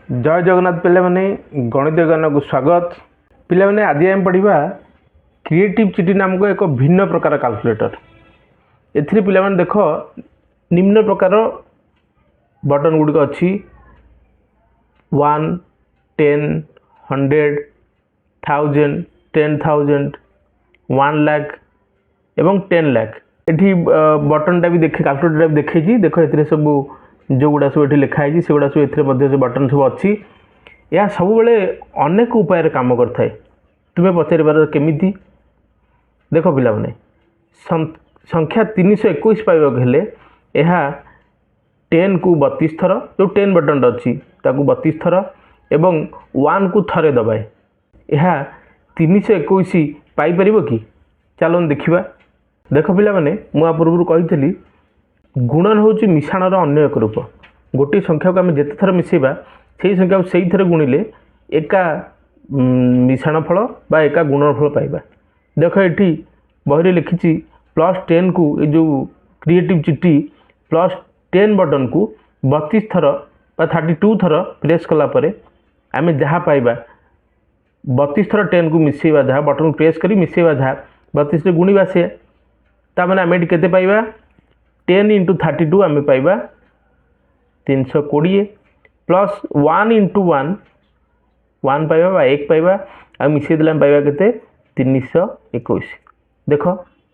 जय जगन्नाथ पिला माने गणित ज्ञान को स्वागत। पिला माने आज आम पढ़ा क्रिएटिव चिटी नामक एक भिन्न प्रकार कैलकुलेटर। एथिरे पिला माने देख निम्न प्रकार बटन गुड़िक अच्छी 1, 10, 100, 1000, 10,000, 1 लाख एवं 10 लाख। एठी बटन टा भी देखे कैलकुलेटर भी देखी देख ए सब जो गुड़ा सब ये लिखाई से गुड़ा सब ए बटन सब अच्छी। यह सब बड़े अनेक उपाय काम करता है। तुम्हें पचार पार केमी देख पिला माने संख्या 321 पाइबा हेले यह 10 को 32 थर जो 10 बटन अच्छी 32 थर एवं 1 को थरे दबाए यह 321 पाइपर कि चलो देखा। देख पिला माने मुआ पूर्व कही गुणन हूँ मिशाणर अन्य एक रूप। गोटे संख्या को आम जिते थर मिसेबा से संख्या को से थर गुणिले एका मिशाण फल बा एका गुणन फल पाइबा। देख ये बही लिखी +10 को ये जो क्रिएटिव चिट्ठी +10 बटन को 32 थर बा 32 थर प्रेस कलापर आम जहाँ पाइबा 32 थर 10 को मिसेबा जहाँ बटन को प्रेस कर मिसेबा जहाँ 32 रे गुणिबा से ताने आम ये पाइबा 10 × 32 आम पाइबा 320 प्लस 1 × 1 पाइबा बा 1 पाइबा आ मिसेई देले आम पाइबा केते 321। देख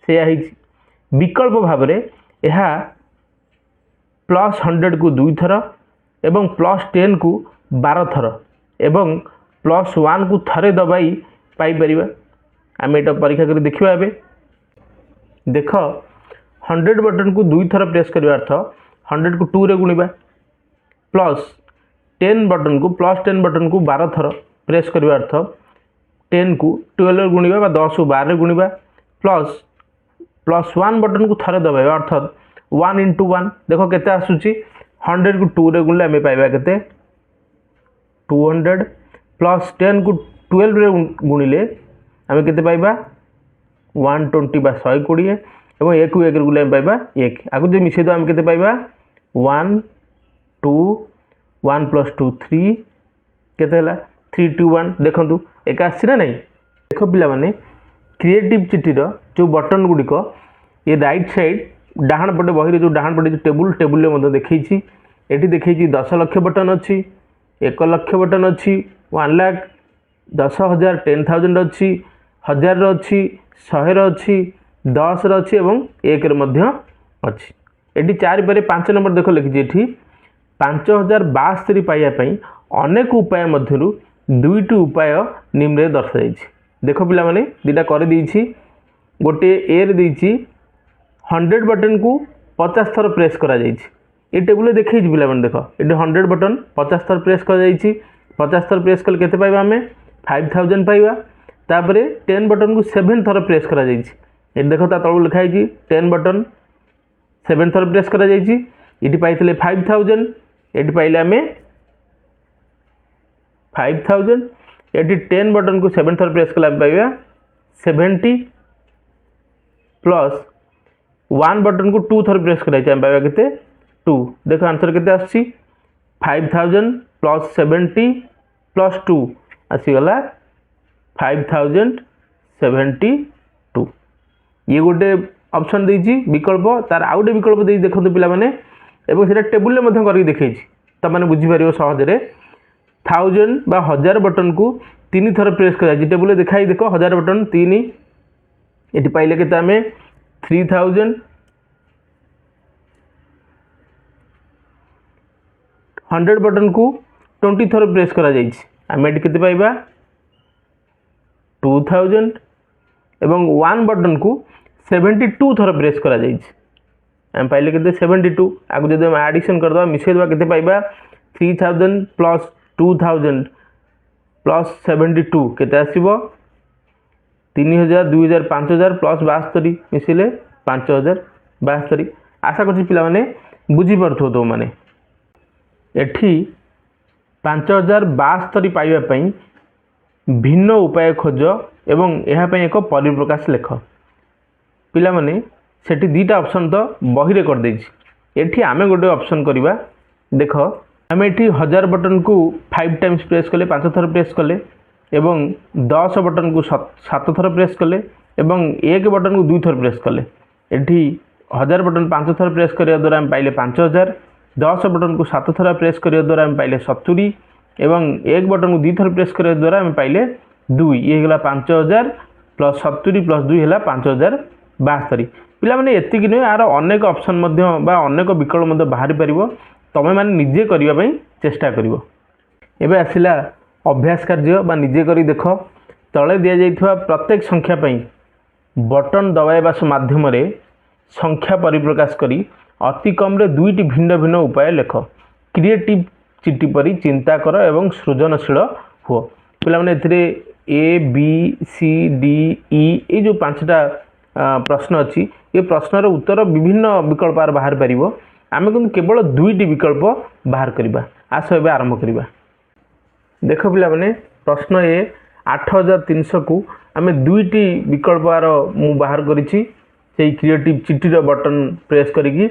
से विकल्प भाव में यह +100 को 2 थर एवं +10 को 12 थर एवं +1 को थरे दबाई पाइपर। आम ये परीक्षा कर देखा। ए देख 100 बटन को 2 थर प्रेस करने अर्थ 100 को 2 रे गुणिबा प्लस 10 बटन को +10 बटन को 12 थर प्रेस करने अर्थ 10 को 12 रे गुणिबा बा 10 को 12 रे गुणिबा प्लस +1 बटन को थरे दबाइबा अर्थात 1 × 1। देख केते आसुची 100 को 2 रे गुणिले आम पाइबा केते 200 प्लस 10 को 12 रे गुणिले आम केते पाइबा 120 बा 120 एवं 1 को 1 गुले पाइबा 1 आगु जो मिसे आम केते पाइबा 1 2 1 + 2 3 केते हला 3 2 1। देखंतु एक आसी ना नहीं। देख पिला माने क्रिएटिव चिट्ठीर जो बटन गुड़िक ये राइट साइड डाहाण पटे बही जो डाहाण पटे जो टेबुल में देखी ये देखी 10 लाख बटन अच्छी 1 लाख बटन अच्छी 1 लाख 10,000 10,000 अच्छी 1000 अच्छी 100 अच्छी 10 अच्छी एवं 1 अच्छी। ये 4 पर 5 नंबर देख लिखी ये 5072 पाइबापी अनेक उपाय मध्य 2टी उपाय निम्न दर्शा। देख पिला माने दुटा कर गोटे ए रे 100 बटन को 50 थर प्रेस करा ये टेबुल देखी पिला माने देख ये 100 बटन 50 थर प्रेस कर 50 थर प्रेस कले केते पाइबा आमे 5000 पाइबा। तापर 10 बटन को 7 थर प्रेस करा ये देख ता तलू लिखाई 10 बटन 7 थर प्रेस करा ये पाइले 5000 ये पाइले आम 5000 ये 10 बटन को 7 थर प्रेस कला पाइबा 70 प्लस 1 बटन को 2 थर प्रेस कराई आम पाइबा केते 2। देख आंसर केते आसी 5000 प्लस 70 प्लस 2 आसीगला 5072। ये गोटे ऑप्शन देछि विकल्प तार आउ गोटे विकल्प दे देखते पिला माने एवं सेटा टेबुल में करके देखी तो मैंने बुझीपर सहजरे 1000 बा 1000 बटन को 3 थर प्रेस कर टेबुल देखाई देख 1000 बटन 3 ये पाइले के 3000 100 बटन को 20 थर प्रेस करा आम ये केते पाइबा 2000 एवं 1 बटन को 72 थर प्रेस करा आम पाइले के 72। आगे जब आम एडिशन करदे मिसेदे केते पाइबा 3000 प्लस 2000 प्लस 72 केते आसीबो 3000 2000 5000 प्लस 72 मिसिले 5072। आशा करछि पिला माने बुझी परथो तो माने एठी 5072 पाइबा पई भिन्न उपाय खोज एवं यह एक परिप्रकाश लेख। पिला माने सेठी 2टा ऑप्शन तो बही रे कर देछि एठी आमे गोटे ऑप्शन करबा। देख आम ये 1000 बटन को 5 टाइम्स प्रेस कले 5 थर प्रेस कले एवं 10 बटन को 7 थर प्रेस कले एवं 1 बटन को 2 थर प्रेस कले। एठी 1000 बटन 5 थर प्रेस करिया द्वारा हम पाइले 5000, 10 बटन को 7 थर प्रेस करिया द्वारा हम पाइले 70 एवं 1 बटन को 2 थर प्रेस करिया द्वारा हम पाइले 2। ये गला 5000 प्लस 70 प्लस 2 है 5072। पिला माने एतिक नुहे, यार अनेक ऑप्शन अनेक विकल्प बाहरी पारिबो। तमे माने निजे करिया पई चेष्टा करिवो। एबे आसिला अभ्यास कार्य बा निजे करी देख। तले दिया जाइथिबा प्रत्येक संख्या पई बटन दबाइबा माध्यम रे संख्या परिप्रकाश करी अति कम रे 2टी भिन्न भिन्न उपाय लेख। क्रिएटिव चिट्ठी परी चिंता कर एवं सृजनशील हो। पिला माने एथिरे A B C D E ये जो 5टा प्रश्न अच्छी, ये प्रश्नर उत्तर विभिन्न विकल्प बाहर पारिबो। आमे किंतु केवल 2टी विकल्प बाहर करिबा। आस एबे आरंभ करिबा। देख पिला माने प्रश्न ए 8300 को आमे 2टी विकल्प मु बाहर करिछि सेही क्रिएटिव चिट्ठी रो बटन प्रेस करिकि।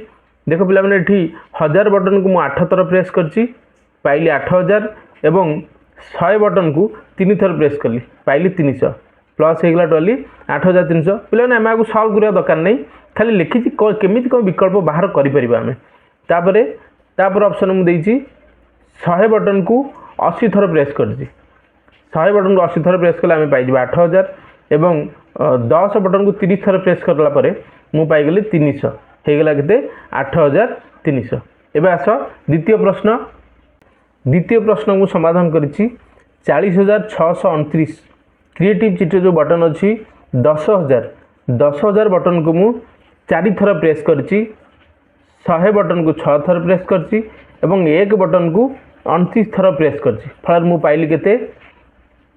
देख पिला माने एठी 1000 बटन को मु 8 थर प्रेस करछि पाइली 8000 एवं 100 बटन को 3 थर प्रेस कली पाइली 300 प्लस हो गला टोटली 8300। पिला माने आमे सॉल्व करिया दरकार नै, खाली लिखिछि केमिति को विकल्प बाहर करि परिबा। आमे तापर ऑप्शन मु देइछि 100 बटन को 80 थर प्रेस करछि। 100 बटन को 80 थर प्रेस कले आमे पाइ जिबा 8000 एवं 10 बटन को 30 थर प्रेस करला परे मु पाइ गेली 300 हे गला केते 8300। एबे आस द्वितीय प्रश्न मु समाधान करिछि 40629 क्रिएटिव चिट्ठी जो बटन अच्छी 10000 बटन को मु 4 थर प्रेस करछि। 100 बटन को 6 थर प्रेस करछि एवं 1 बटन को 29 थर प्रेस करछि। फल मु पाइली केते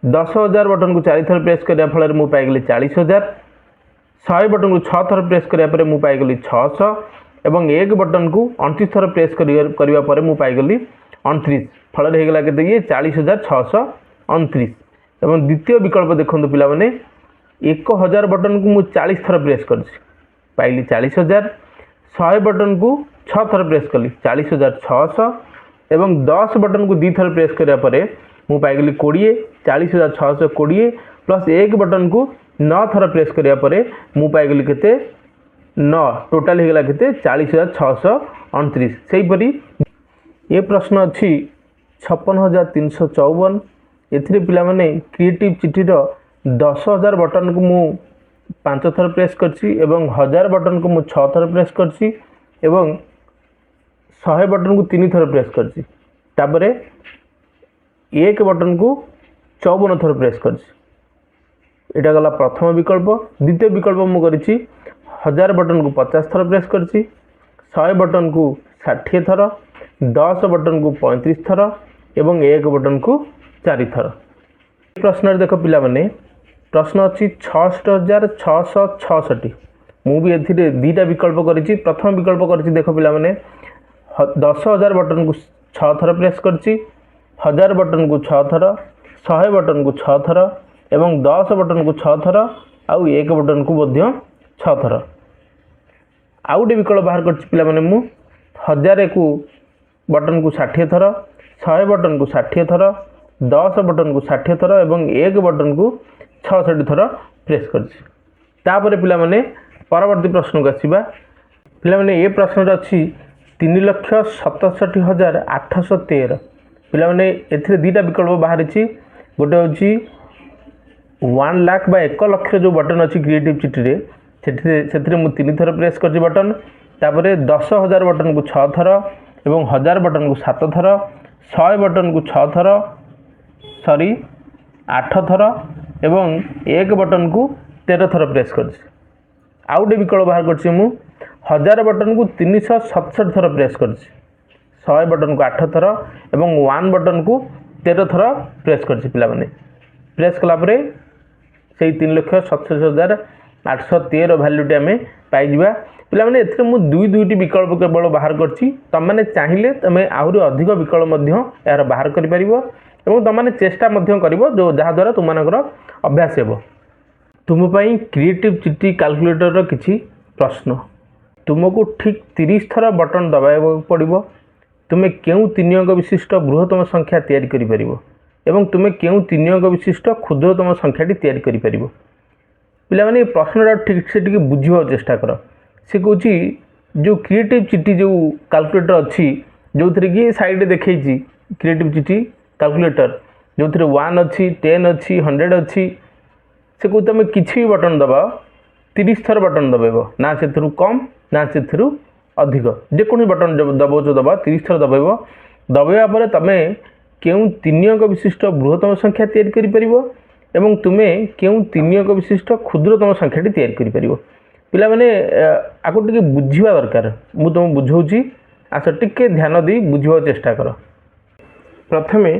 10000 बटन को 4 थर प्रेस करिया फल मु पाइ गेली 40000। 100 बटन को 6 थर प्रेस करिया परे मु पाइ गेली 600 एवं 1 बटन को 29 थर प्रेस करिया परे मु पाइ गेली 29। फल हे गला केते ये 40629। एवं द्वितीय विकल्प देखो पिला माने 1000 बटन को मु 40 थर प्रेस करछि पाइली 40000। 100 बटन को 6 थर प्रेस कली 40600 एवं 10 बटन को 2 थर प्रेस करिया परे मु पाइ गेली 20 40620 प्लस 1 बटन को 9 थर प्रेस करिया परे मु पाइ गेली केते 9। टोटल हे गला केते 40629। सेही परी ये प्रश्न अच्छी 56354। एथिरे पिला माने क्रिएटिव चिट्ठी रो 10000 बटन को मु 5 थर प्रेस करछि एवं 1000 बटन को मु 6 थर प्रेस करछि एवं 100 बटन को 3 थर प्रेस करछि। तापरे 1 बटन को 54 थर प्रेस करछि। एटा गला प्रथम विकल्प। द्वितीय विकल्प मु करिछि 1000 बटन को 50 थर प्रेस करछि, 100 बटन को 60 थर, 10 बटन को 35 थर एवं 1 बटन को 4 थर। प्रश्न देख पिला माने प्रश्न अच्छी 66666। मु भी एथिरे 2टा विकल्प करिछि। प्रथम विकल्प करिछि देख पिला माने 10000 बटन को 6 थर प्रेस करछि, 1000 बटन को 6 थर, 100 बटन को 6 थर एवं 10 बटन को 6 थर आउ 1 बटन को मध्य 6 थर। आउ गोटे विकल्प बाहर करछि पिला माने मु 1000 को बटन को 60 थर, 100 बटन को 60 थर, 10 बटन को 60 थर एवं 1 बटन को 66 थर प्रेस करछि। तापरे पिला माने परवर्ती प्रश्न को आसीबा। पिला माने ए प्रश्न अछि 3,67,813। पिला माने एथिरे 2टा विकल्प बाहर अछि। गोटे होछि 1 लाख बा 1 लाख जो बटन अछि क्रिएटिव चिट्ठी रे सेथिरे मु 3 थर प्रेस करछि बटन। तापरे 10,000 बटन को 6 थर एवं 1000 बटन को 7 थर, 100 बटन को 6 थर 8 थर एवं 1 बटन को 13 थर प्रेस करछि। आउ गोटे विकल्प बाहर करछि मु 1000 बटन को 367 थर प्रेस करछि, 100 बटन को 8 थर एवं 1 बटन को 13 थर प्रेस करछि। पिला माने प्रेस कला परे सेही 3,67,813 वैल्यूटी आमे पाइ जिबा। पिला माने एथिरे मु दुईटी विकल्प केवल बाहर करछि। तम माने चाहिले तमे आहुरी अधिक विकल्प मध्य यार बाहर करि परिबो एवं तम माने चेष्टा मध्य करिवो जो जहा द्वारा तुम मानकर अभ्यास हेबो। तुम पई क्रिएटिव चिट्ठी कैलकुलेटर रो किछि प्रश्न। तुमको ठीक 30 थर बटन दबाइबो पड़िबो। तुमे केउं 3 अंक विशिष्ट बृहत्तम संख्या तैयारी करि परिबो एवं तुमे केउं 3 अंक विशिष्ट क्षुद्रतम संख्याटी तैयारी करि परिबो। पिला माने प्रश्नटा ठीक से टिके बुझिबा चेष्टा कर। से कहूँ जो क्रिएटिव चिट्ठी जो कैलकुलेटर अच्छी जो थी कि साइड देखी क्रिएटिव चिट्ठी कैलकुलेटर जो थी 1 अच्छी 10 अच्छी 100 अच्छी से कहूँ तुम किसी भी बटन दबा 30 थर बटन दबेब ना से कम ना से अधिक जेको बटन दबाउच दबा 30 थर दबेब दबाइबा पर तुम केउं 3 अंक विशिष्ट बृहत्तम संख्या तैयारी करि परिबो एवं तुमे केउं 3 अंक विशिष्ट क्षुद्रतम संख्याटी तैयारी करि परिबो। पिला माने आको टिके बुझिबा दरकार मु तुम बुझौची आस टिके ध्यान दे बुझिबा चेष्टा कर। प्रथमे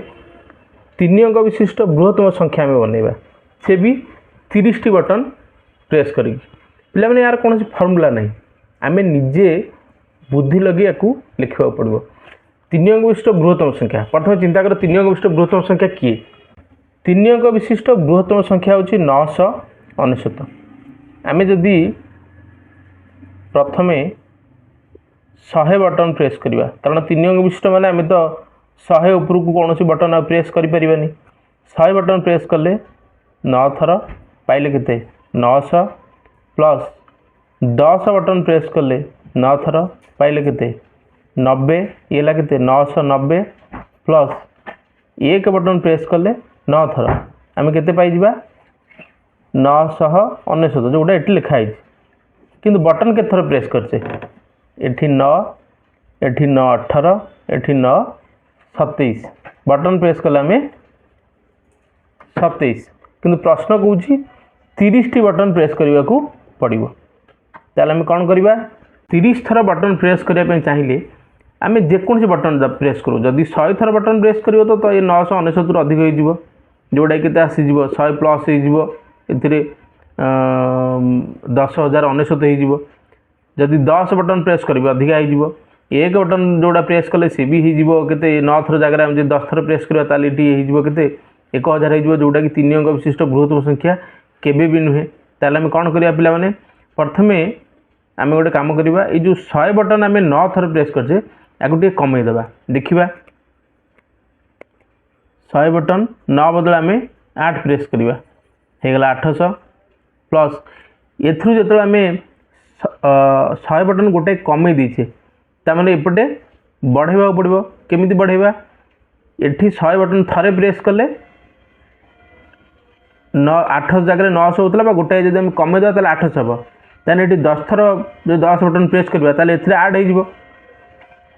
3 अंक विशिष्ट बृहत्तम संख्या में बनैबा से भी 30 टी बटन प्रेस करी। पिला माने यार कोनोसी फॉर्मूला नहीं आमे निजे बुद्धि लगी याकू लिखवा पड़ो। 3 अंक विशिष्ट बृहत्तम संख्या प्रथम चिंता कर 3 अंक विशिष्ट बृहत्तम संख्या किए 3 अंक विशिष्ट बृहत्तम संख्या होची 999। आमे जदि प्रथमे 100 बटन प्रेस करिबा कारण 3 अंक विशिष्ट माने आमे तो 100 ऊपर को कौन बटन आ प्रेस करि परिबानी 100 बटन प्रेस कले 9 थर पाइले केते 900 प्लस 10 बटन प्रेस कले 9 थर पाइले केते 90 ये ला केते 990 प्लस 1 बटन प्रेस कले 9 थर आमे केते पाई जिबा 999 जोटा ये लिखा है किंतु बटन के थर प्रेस करचे एठी 9 एठी 9 18 एठी 9 27 बटन प्रेस कले आमे 27 किंतु प्रश्न कहूँ 30 टी बटन प्रेस करने को पड़ो। ताल आम कौन करवा 30 थर बटन प्रेस करने चाहिए आम जेकोसी बटन प्रेस करूँ जदि 100 थर बटन प्रेस कर तो ये 999 अधिक हो जोटा कि आसीज 100 प्लस हो 10,099 जदि 10 बटन प्रेस करेंगे अधिक हो 1 बटन जोड़ा प्रेस कले सी भी हो 9 थर जगह 10 थर प्रेस करवा के 1000 हो जोटा कि 3 अंक विशिष्ट बृहत्तम संख्या केबे भी नुहे। ताले आम कौन करिया पिला माने प्रथमे आम गोटे काम करवा ये जो 100 बटन आम 9 थर प्रेस करछे या टे कमे देबा देखिबा 100 बटन 9 बदल आम 8 प्रेस करवा हो गला 800 प्लस एथरू जो आम 100 बटन गोटे कमे दीचे ताने एपटे बढ़ेबा पड़ो केमिति बढ़ेबा एठी 100 बटन थरे प्रेस कले 800 जगह 900 होता गोटे जब आम कमे देवा 800 हम ताने ये 10 थर जो 10 बटन प्रेस करवा ताले आड हो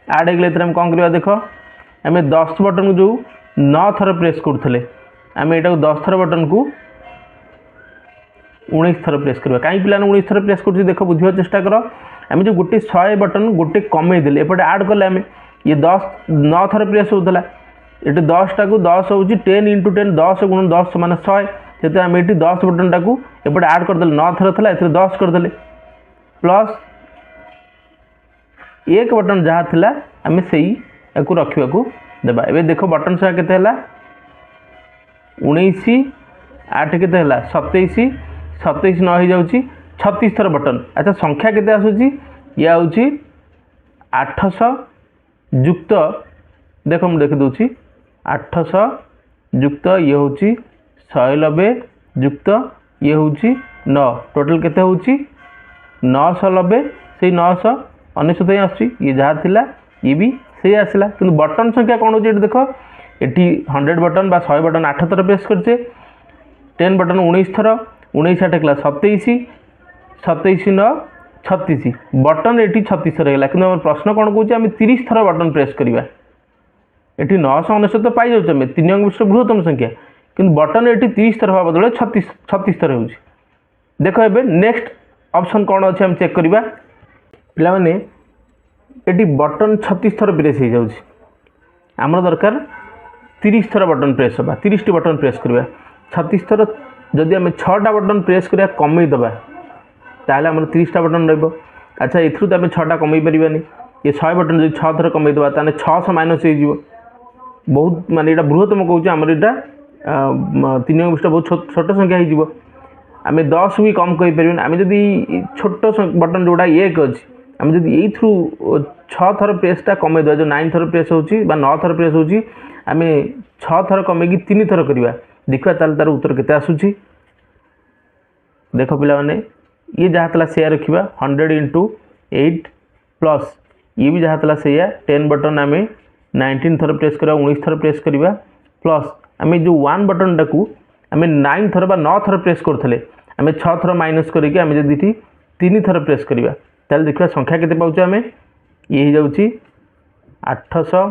आड हो आम कौन करवा देख आम 10 बटन जो 9 थर प्रेस करुले आम यहाँ 10 थर बटन को 19 थर प्रेस करवा कहीं पिला 19 थर प्रेस कर देख बुझा चेष्टा कर आम जो गोटे 100 बटन गोटे कमे देले एपटे आड कले आम ये 9 थर प्रेस होता ये 10 टा 10 हूँ 10 इंटू 10 10 गुण 10 मान 100 से आम ये 10 बटन टाक एपटे आड करदे 9 थर था ए 10 करदे प्लस 1 बटन जहाँ थिला आम से रखा देबा एबे देखो बटन संख्या केते हला 19 8 केते हला 27 27 न हो जाउची 36 थर बटन। अच्छा संख्या केते आसुची या होची 800 युक्त देखो मुझे देख दूची 800 युक्त ये होची 190 युक्त ये होची 9 टोटल केते होची 990 से 999 आसुची ये जहाँ थिला ये भी से आसला कि बटन संख्या कौन हो देख ये 100 बटन बा 100 बटन 8 थर प्रेस करचे 10 बटन 19 थर 19 8 एकला 27 27 9 36 बटन ये 36 थर है कि प्रश्न कौन कौन आम 30 थर बटन प्रेस करवा ये 999 तो पाई जाऊँ 3 अंक विशिष्ट बृहत्तम संख्या कि बटन ये 30 थर हवा बदल 36 थर हो देख ए नेक्स्ट ऑप्शन कौन अच्छे आम चेक करवा पिला माने ये बटन 36 थर प्रेस हो जाऊँ आमर दरकार 30 थर बटन प्रेस होगा 30 टी बटन प्रेस करवा 36 थर जदि आम 6टा बटन प्रेस करवा कमे दबा ताहले आमर 30टा बटन रहिबो। अच्छा एथरू तो आम 6टा कमे पारिबानी ये 100 बटन जो 6 थर कमे दबा ताने 600 माइनस हो बहुत माने एटा बृहत्तम कहूँ आमर एटा 3 अंक विशिष्ट बहुत छोट संख्या हो आम 10 भी कम कहीपर आम जदि छोट बटन जोड़ा 1 अच्छी आम जब ये थ्रू 6 थर प्रेसटा कमेद जो 9 थर प्रेस हो 9 थर प्रेस हो आम 6 थर कमेकी 3 थर करवा देखा तार उत्तर केते आसूची देख पिला ये जहाँ था से रखा 100 इंटू 8 प्लस ये भी जहाँ था से 10 बटन आम 19 थर प्रेस करवा 19 थर प्रेस करवा प्लस आम जो 1 बटन टाकू आम 9 थर 9 थर प्रेस करते आम 6 थर माइनस करके आम जब 3 थर प्रेस करवा ताल देखा संख्या केते पाउछ आम ये हो 800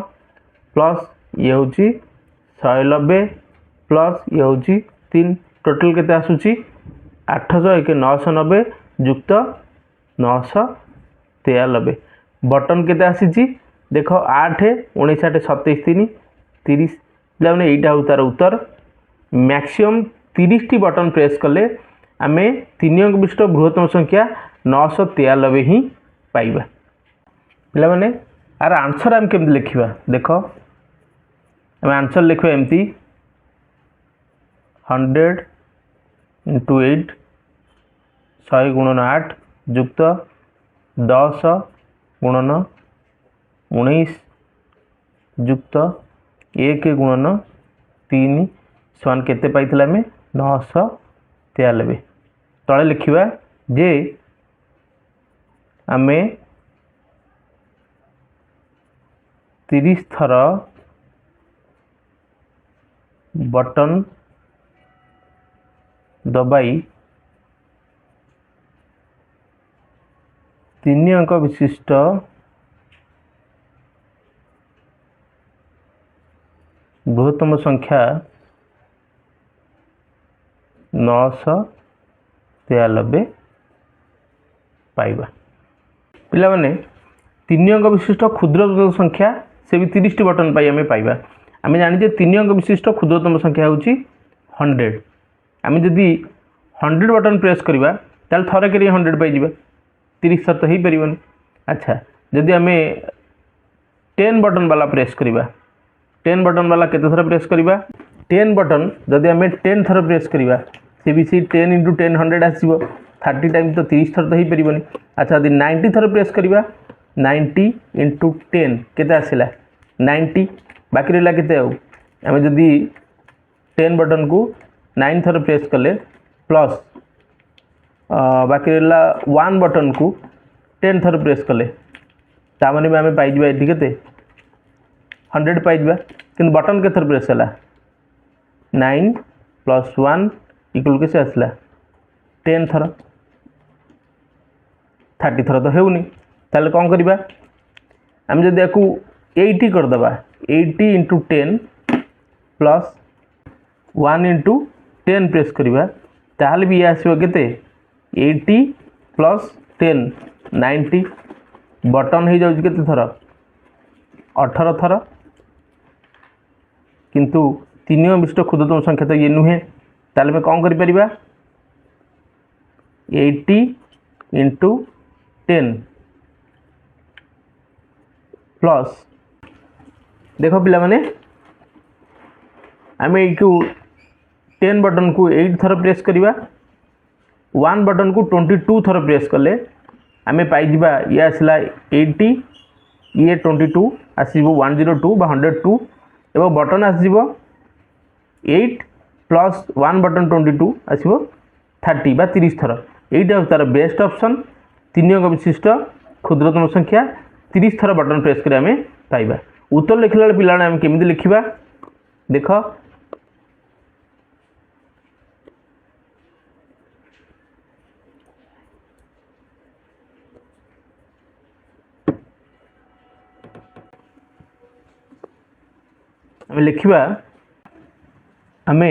प्लस ये हूँ 190 प्लस ये हूँ 3 टोटल केते आसूची 800 एक 990 युक्त 993 बटन केते आसीची देख 8 19 8 27 3 30 पे यहाँ हूँ तार उत्तर मैक्सिमम 30 टी बटन प्रेस कले आम 3 अंक विशिष्ट बृहत्तम संख्या 993 ही पाइबा पे यार आंसर आम केमती लिखा देख आम आंसर लिखा एमती 100 इंटू 8 100 गुणन 8 युक्त 10 गुणन 19 युक्त 1 गुणन 3 समान केते पाइथिला में 993 तले लिखिबा जे आमे 30 थर बटन दबाई 3 अंक विशिष्ट बृहत्तम संख्या 993 पाइबा पिला माने 3 अंक विशिष्ट क्षुद्रतम संख्या से भी 30 टी बटन पाई आम पाइबा आम जानी 3 अंक विशिष्ट क्षुद्रतम संख्या हूँ 100 आम जदि 100 बटन प्रेस करवा ताल थरे कर 100 पाइबा 30 थर तो हो पारन अच्छा जदि आम 10 बटन वाला प्रेस करवा 10 बटन वाला केते थर प्रेस करवा 10 बटन जदि आम 10 थर प्रेस करवा सी भी सी 10 इंटू 10 100 आसो 30 टाइम तो 30 थर तो हो पारन अच्छा जब 90 थर प्रेस करवा 90 इंटू 10 केते आसला 90 बाकी रहा केते आम जदि 10 बटन को 9 थर प्रेस कले प्लस बाकी रहा 1 बटन को 10 थर प्रेस कले ताने भी आम पाइबा ये केते 100 पाइबा कि बटन के थर प्रेस है 9 प्लस 1 इक्वल के आसला 10 थर 30 थर तो होनी ताले कौन करवा आम जब या 80 करदे 80 इंटू 10 प्लस 1 इंटू 10 प्रेस करवा ताल भी ये आसो के 80 प्लस 10 90 बटन हो जाऊँ के थर 18 थर किंतु 3 विशिष्ट क्षुद्रतम संख्या तो ये नुहे ताल में कौन कर 80 इंटू 10 प्लस देख पिला माने आम यू 10 बटन को 8 थर प्रेस करवा 1 बटन को 22 थर प्रेस कले आम पाइबा ये आसला 80 ये 22 आसो 102 बा 102 एवं बटन आसो 8 प्लस 1 बटन 22 आसो 30 बा 30 थर यहीटा तार बेस्ट ऑप्शन 3 अंक विशिष्ट क्षुद्रतम संख्या 30 थर बटन प्रेस कर आम पाइबा उत्तर लिखला पिला आम केमी लिखा देख आम लिखा आम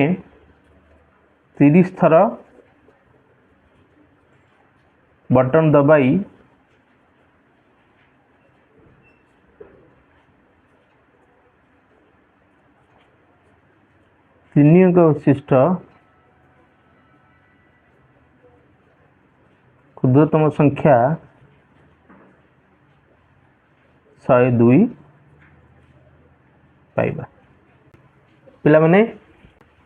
30 थर बटन दबाई 3 अंक विशिष्ट क्षुद्रतम संख्या 102 पाइबा पिला माने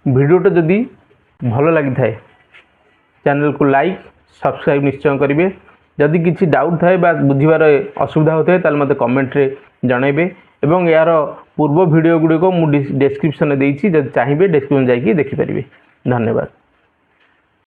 वीडियोटा जदि भल लगी थाए चैनल को लाइक सब्सक्राइब निश्चय करेंगे जदि किसी डाउट थाए बा बुझीबार असुविधा होता है मते कमेंट रे जनइबे एवं यार पूर्व वीडियो गुड़ी को मुझे डिस्क्रिप्शन देछि जदि चाहिए डिस्क्रिप्शन जाकि देखि परिबे। धन्यवाद।